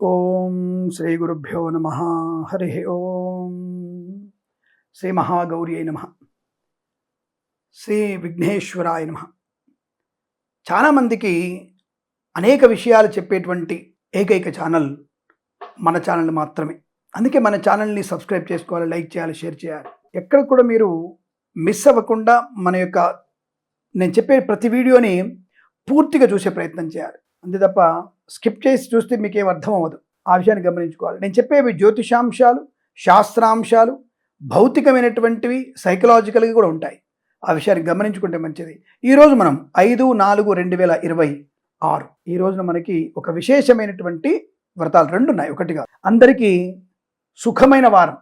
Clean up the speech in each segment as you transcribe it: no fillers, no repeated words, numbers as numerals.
ఓం శ్రీ గురుభ్యో నమ. హరి ఓం. శ్రీ మహాగౌర్యై నమ. శ్రీ విఘ్నేశ్వరాయ నమ. చాలామందికి అనేక విషయాలు చెప్పేటువంటి ఏకైక ఛానల్ మన ఛానల్ మాత్రమే. అందుకే మన ఛానల్ని సబ్స్క్రైబ్ చేసుకోవాలి, లైక్ చేయాలి, షేర్ చేయాలి. ఎక్కడ కూడా మీరు మిస్ అవ్వకుండా నేను చెప్పే ప్రతి వీడియోని పూర్తిగా చూసే ప్రయత్నం చేయాలి. అంతే తప్ప స్కిప్ చేసి చూస్తే మీకేం అర్థం అవ్వదు. ఆ విషయాన్ని గమనించుకోవాలి. నేను చెప్పేవి జ్యోతిషాంశాలు, శాస్త్రాంశాలు, భౌతికమైనటువంటివి, సైకలాజికల్గా కూడా ఉంటాయి. ఆ విషయాన్ని గమనించుకుంటే మంచిది. ఈరోజు మనం 5/4/2026 ఈ రోజున మనకి ఒక విశేషమైనటువంటి వ్రతాలు రెండు ఉన్నాయి. ఒకటిగా అందరికీ సుఖమైన వారం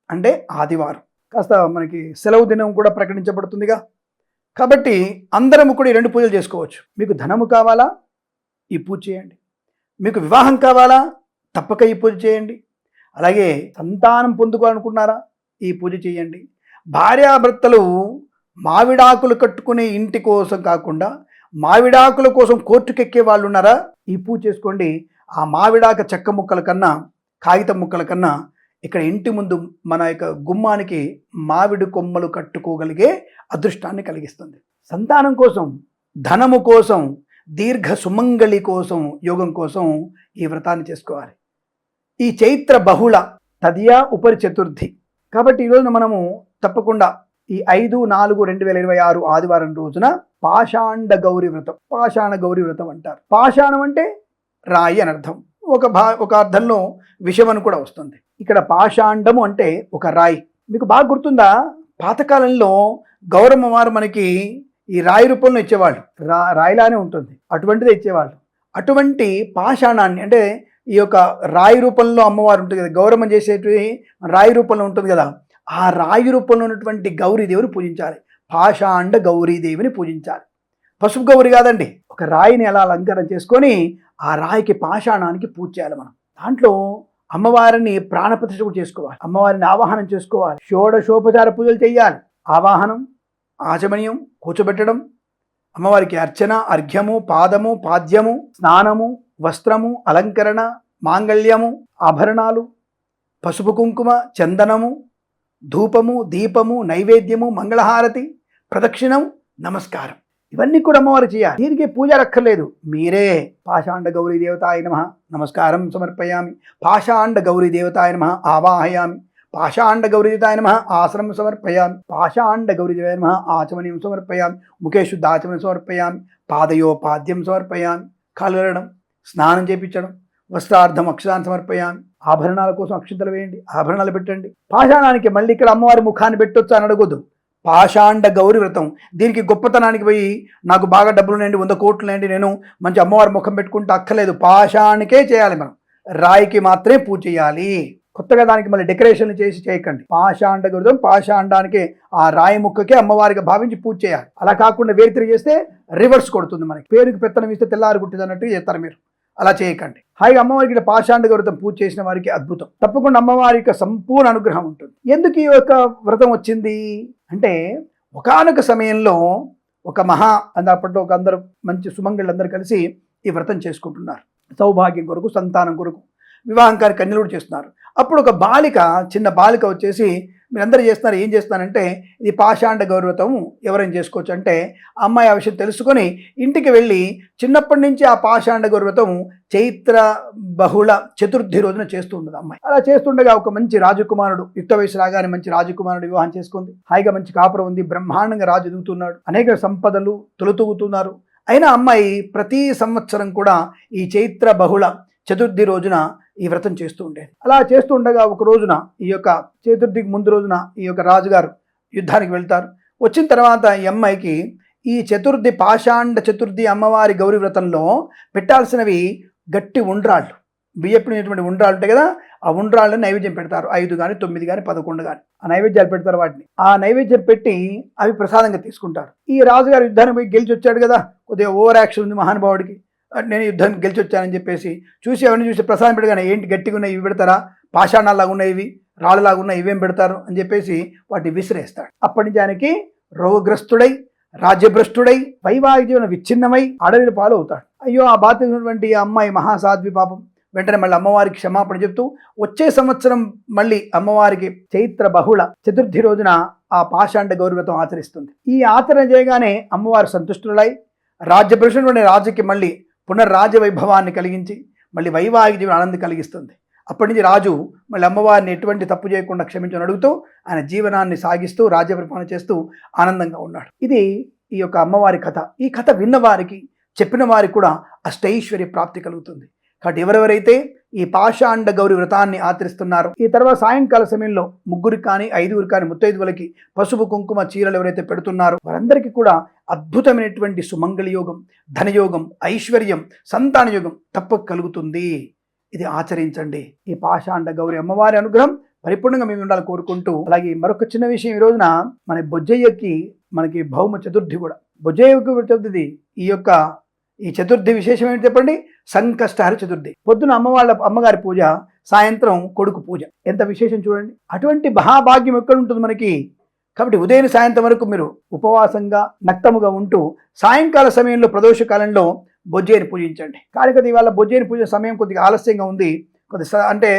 అంటే ఆదివారం, కాస్త మనకి సెలవు దినం కూడా ప్రకటించబడుతుందిగా. కాబట్టి అందరము కూడా ఈ రెండు పూజలు చేసుకోవచ్చు. మీకు ధనము కావాలా, ఈ పూజ చేయండి. మీకు వివాహం కావాలా, తప్పక ఈ పూజ చేయండి. అలాగే సంతానం పొందుకోవాలనుకున్నారా, ఈ పూజ చేయండి. భార్యాభర్తలు మావిడాకులు కట్టుకునే ఇంటి కోసం కాకుండా మావిడాకుల కోసం కోర్టుకెక్కే వాళ్ళు ఉన్నారా, ఈ పూజ చేసుకోండి. ఆ మావిడాక చెక్క ముక్కల కన్నా, కాగితం ముక్కల కన్నా ఇక్కడ ఇంటి ముందు మన యొక్క గుమ్మానికి మామిడి కొమ్మలు కట్టుకోగలిగే అదృష్టాన్ని కలిగిస్తుంది. సంతానం కోసం, ధనము కోసం, దీర్ఘ సుమంగళి కోసం, యోగం కోసం ఈ వ్రతాన్ని చేసుకోవాలి. ఈ చైత్ర బహుళ తదియా ఉపరి చతుర్థి కాబట్టి ఈరోజున మనము తప్పకుండా ఈ 5/4/2026 ఆదివారం రోజున పాషాండ గౌరీ వ్రతం. పాషాణ గౌరీ వ్రతం అంటారు. పాషాణం అంటే రాయి అని అర్థం. ఒక అర్థంలో విషం అని కూడా వస్తుంది. ఇక్కడ పాషాండము అంటే ఒక రాయి. మీకు బాగా గుర్తుందా, పాతకాలంలో గౌరమ్మ వారు మనకి ఈ రాయి రూపంలో ఇచ్చేవాళ్ళు. రాయిలానే ఉంటుంది, అటువంటిదే ఇచ్చేవాళ్ళు. అటువంటి పాషాణాన్ని అంటే ఈ యొక్క రాయి రూపంలో అమ్మవారు ఉంటుంది కదా, గౌరమ్మ చేసేటివి రాయి రూపంలో ఉంటుంది కదా, ఆ రాయి రూపంలో ఉన్నటువంటి గౌరీదేవిని పూజించాలి. పాషాండ గౌరీదేవిని పూజించాలి. పసుపు గౌరి కాదండి, ఒక రాయిని అలా అలంకరణ చేసుకొని ఆ రాయికి, పాషాణానికి పూజ చేయాలి మనం. దాంట్లో అమ్మవారిని ప్రాణప్రతిష్ఠ కూడా చేసుకోవాలి, అమ్మవారిని ఆవాహనం చేసుకోవాలి, షోడశోపచార పూజలు చేయాలి. ఆవాహనం, ఆచమనీయం, కూర్చోబెట్టడం, అమ్మవారికి అర్చన, అర్ఘ్యము, పాదము, పాద్యము, స్నానము, వస్త్రము, అలంకరణ, మాంగళ్యము, ఆభరణాలు, పసుపు కుంకుమ, చందనము, ధూపము, దీపము, నైవేద్యము, మంగళహారతి, ప్రదక్షిణం, నమస్కారం, ఇవన్నీ కూడా అమ్మవారు చేయాలి. దీనికి పూజ రక్కర్లేదు, మీరే పాషాండ గౌరీ దేవతాయ నమః నమస్కారం సమర్పయామి, పాషాండ గౌరీ దేవతాయ నమః ఆవాహయామి, పాషాండ గౌరీ దేవతాయ నమః ఆసనం సమర్పయామి, పాషాండ గౌరీ దేవతాయ నమః ఆచమనీయం సమర్పయామి, ముఖే శుద్ధ ఆచమనం సమర్పయామి, పాదయో పాద్యం సమర్పయామి, కలరడం, స్నానం చేయించడం, వస్త్రార్థం అక్షరాన్ని సమర్పయామి, ఆభరణాల కోసం అక్షింతలు వేయండి, ఆభరణాలు పెట్టండి. పాషాణానికి మళ్ళీ ఇక్కడ అమ్మవారి ముఖాన్ని పెట్టొచ్చు అని అడగొద్దు. పాషాండ గౌరీ వ్రతం, దీనికి గొప్పతనానికి పోయి నాకు బాగా డబ్బులు ఉన్నాయండి, 100 కోట్లు ఉన్నాయండి, నేను మంచి అమ్మవారి ముఖం పెట్టుకుంటే అక్కర్లేదు. పాషాణికే చేయాలి మనం, రాయికి మాత్రమే పూజ చేయాలి. కొత్తగా దానికి మళ్ళీ డెకరేషన్లు చేసి చేయకండి. పాషాండ గౌరీ, పాషాండానికి ఆ రాయి ముక్కకే అమ్మవారిగా భావించి పూజ చేయాలి. అలా కాకుండా వేరు చేస్తే రివర్స్ కొడుతుంది. మనకి పేరుకి పెత్తనం ఇస్తే తెల్లారి గుట్టిది అన్నట్టు చేస్తారు మీరు. అలా చేయకండి. హాయిగా అమ్మవారికి పాషాండ గౌరీ వ్రతం పూజ చేసిన వారికి అద్భుతం, తప్పకుండా అమ్మవారి యొక్క సంపూర్ణ అనుగ్రహం ఉంటుంది. ఎందుకు ఈ యొక్క వ్రతం వచ్చింది అంటే, ఒకానొక సమయంలో ఒక అప్పట్లో ఒక అందరూ మంచి సుమంగళ్ళందరూ కలిసి ఈ వ్రతం చేసుకుంటున్నారు. సౌభాగ్యం కొరకు, సంతానం కొరకు, వివాహం కాని కన్యలు కూడా చేస్తున్నారు. అప్పుడు ఒక బాలిక, చిన్న బాలిక వచ్చేసి, మీరందరూ చేస్తున్నారు, ఏం చేస్తున్నారంటే, ఇది పాషాండ గౌరీ వ్రతం ఎవరైనా చేసుకోవచ్చు అంటే, ఆ అమ్మాయి ఆ విషయం తెలుసుకొని ఇంటికి వెళ్ళి చిన్నప్పటి నుంచి ఆ పాషాండ గౌరీ వ్రతం చైత్ర బహుళ చతుర్థి రోజున చేస్తూ ఉండదు అమ్మాయి. అలా చేస్తుండగా ఒక మంచి రాజకుమారుడు, యుక్త వయసు రాగానే మంచి రాజకుమారుడు వివాహం చేసుకుంది. హాయిగా మంచి కాపురం ఉంది, బ్రహ్మాండంగా రాజు ఎదుగుతున్నాడు, అనేక సంపదలు తొలుతూగుతున్నారు. అయినా అమ్మాయి ప్రతి సంవత్సరం కూడా ఈ చైత్ర బహుళ చతుర్థి రోజున ఈ వ్రతం చేస్తూ ఉండేది. అలా చేస్తుండగా ఒక రోజున, ఈ యొక్క చతుర్థికి ముందు రోజున ఈ యొక్క రాజుగారు యుద్ధానికి వెళ్తారు. వచ్చిన తర్వాత ఈ అమ్మాయికి ఈ చతుర్థి, పాషాండ చతుర్థి అమ్మవారి గౌరీ వ్రతంలో పెట్టాల్సినవి గట్టి ఉండ్రాళ్ళు, బియ్యపినటువంటి ఉండ్రాళ్ళు ఉంటాయి కదా, ఆ ఉండ్రాళ్ళని నైవేద్యం పెడతారు. 5 కానీ 9 కానీ 11 కానీ ఆ నైవేద్యాలు పెడతారు. వాటిని ఆ నైవేద్యం పెట్టి అవి ప్రసాదంగా తీసుకుంటారు. ఈ రాజుగారు యుద్ధానికి పోయి గెలిచి వచ్చాడు కదా, కొద్దిగా ఓవర్ యాక్షన్ ఉంది మహానుభావుడికి. నేను యుద్ధం గెలిచి వచ్చానని చెప్పేసి చూసి అవన్నీ చూసి ప్రసాదం పెడగానే, ఏంటి గట్టిగా ఉన్నాయి ఇవి పెడతారా, పాషాణాలాగా ఉన్నాయి ఇవి, రాళ్ళలాగా ఉన్నాయి ఇవేం పెడతారు అని చెప్పేసి వాటిని విసిరేస్తాడు. అప్పటి నుంచి ఆయనకి రోగగ్రస్తుడై, రాజ్యభ్రష్టుడై, వైవాహిక జీవనం విచ్ఛిన్నమై అడవిని పాలు అవుతాడు. అయ్యో, ఆ బాధితున్నటువంటి అమ్మాయి మహాసాధ్వి పాపం వెంటనే మళ్ళీ అమ్మవారికి క్షమాపణ చెప్తూ వచ్చే సంవత్సరం మళ్ళీ అమ్మవారికి చైత్ర బహుళ చతుర్థి రోజున ఆ పాషాండ గౌరి వ్రతం ఆచరిస్తుంది. ఈ ఆచరణ చేయగానే అమ్మవారు సంతుష్టులై రాజ్యపురుషుడు రాజుకి మళ్ళీ పునర్రాజ వైభవాన్ని కలిగించి మళ్ళీ వైవాహిక జీవన ఆనందం కలిగిస్తుంది. అప్పటి నుంచి రాజు మళ్ళీ అమ్మవారిని ఎటువంటి తప్పు చేయకుండా క్షమించని అడుగుతూ ఆయన జీవనాన్ని సాగిస్తూ రాజ్య పరిపాలన చేస్తూ ఆనందంగా ఉన్నాడు. ఇది ఈ యొక్క అమ్మవారి కథ. ఈ కథ విన్నవారికి చెప్పిన వారికి కూడా అష్టైశ్వర్య ప్రాప్తి కలుగుతుంది. కాబట్టి ఎవరెవరైతే ఈ పాషాండ గౌరి వ్రతాన్ని ఆచరిస్తున్నారో ఈ తర్వాత సాయంకాల సమయంలో ముగ్గురికి కానీ 5గురికి కానీ ముత్తైదువులకి పసుపు కుంకుమ చీరలు ఎవరైతే పెడుతున్నారో వారందరికీ కూడా అద్భుతమైనటువంటి సుమంగళ యోగం, ధనయోగం, ఐశ్వర్యం, సంతాన యోగం తప్పక కలుగుతుంది. ఇది ఆచరించండి. ఈ పాషాండ గౌరి అమ్మవారి అనుగ్రహం పరిపూర్ణంగా మేము ఉండాలని కోరుకుంటూ, అలాగే మరొక చిన్న విషయం, ఈ రోజున మన బొజ్జయ్యకి మనకి భౌమ చతుర్థి కూడా. బొజ్జయ్యకి చతుర్థి ఈ చతుర్థి విశేషం ఏంటి చెప్పండి? సంకష్టహర చతుర్థి. పొద్దున అమ్మగారి పూజ, సాయంత్రం కొడుకు పూజ. ఎంత విశేషం చూడండి. అటువంటి మహాభాగ్యం ఎక్కడ ఉంటుంది మనకి? కాబట్టి ఉదయం సాయంత్రం వరకు మీరు ఉపవాసంగా నక్తముగా ఉంటూ సాయంకాల సమయంలో ప్రదోష కాలంలో బొజ్జయ్యని పూజించండి. కాకపోతే ఇవాళ బొజ్జయ్యని పూజ సమయం కొద్దిగా ఆలస్యంగా ఉంది. అంటే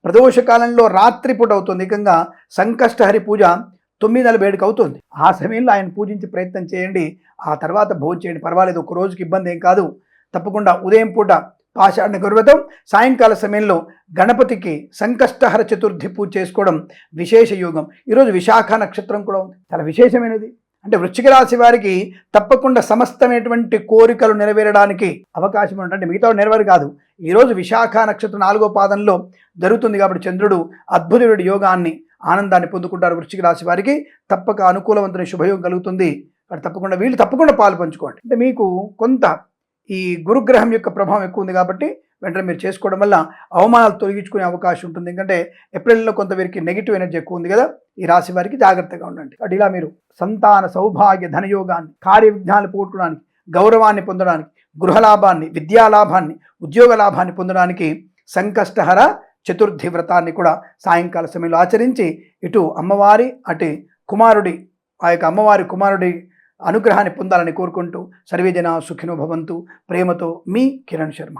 ప్రదోష కాలంలో రాత్రిపూట అవుతుంది. ఏకంగా సంకష్టహరి పూజ 9:47 అవుతుంది. ఆ సమయంలో ఆయన పూజించే ప్రయత్నం చేయండి. ఆ తర్వాత భోజనం చేయండి, పర్వాలేదు. ఒక రోజుకి ఇబ్బంది ఏం కాదు. తప్పకుండా ఉదయం పూట పాషాండ గౌరి వ్రతం, సాయంకాల సమయంలో గణపతికి సంకష్టహర చతుర్థి పూజ చేసుకోవడం విశేష యోగం. ఈరోజు విశాఖ నక్షత్రం కూడా ఉంది, చాలా విశేషమైనది. అంటే వృశ్చిక రాశి వారికి తప్పకుండా సమస్తమైనటువంటి కోరికలు నెరవేరడానికి అవకాశం ఉంటుంది. అంటే మిగతా నెరవేరు కాదు. ఈరోజు విశాఖ నక్షత్రం 4వ పాదంలో జరుగుతుంది కాబట్టి చంద్రుడు అద్భుతమైన యోగాన్ని, ఆనందాన్ని పొందుకుంటారు. వృశ్చిక రాశి వారికి తప్పక అనుకూలవంతమైన శుభయోగం కలుగుతుంది. తప్పకుండా వీళ్ళు పాలు పంచుకోండి. అంటే మీకు కొంత ఈ గురుగ్రహం యొక్క ప్రభావం ఎక్కువ ఉంది కాబట్టి వెంటనే మీరు చేసుకోవడం వల్ల అవమానాలు తొలగించుకునే అవకాశం ఉంటుంది. ఎందుకంటే ఏప్రిల్లో కొంత వీరికి నెగిటివ్ ఎనర్జీ ఎక్కువ ఉంది కదా. ఈ రాశి వారికి జాగ్రత్తగా ఉండండి. కాబట్టి ఇలా మీరు సంతాన సౌభాగ్య ధనయోగాన్ని, కార్య విఘ్నాలు పోగొట్టడానికి, గౌరవాన్ని పొందడానికి, గృహలాభాన్ని, విద్యాలాభాన్ని, ఉద్యోగ లాభాన్ని పొందడానికి సంకష్టహర చతుర్థి వ్రతాన్ని కూడా సాయంకాల సమయంలో ఆచరించి ఇటు అమ్మవారి అటు కుమారుడి ఆ యొక్క అమ్మవారి కుమారుడి అనుగ్రహాన్ని పొందాలని కోరుకుంటూ సర్వే జనా సుఖినో భవంతు. ప్రేమతో మీ కిరణ్ శర్మ.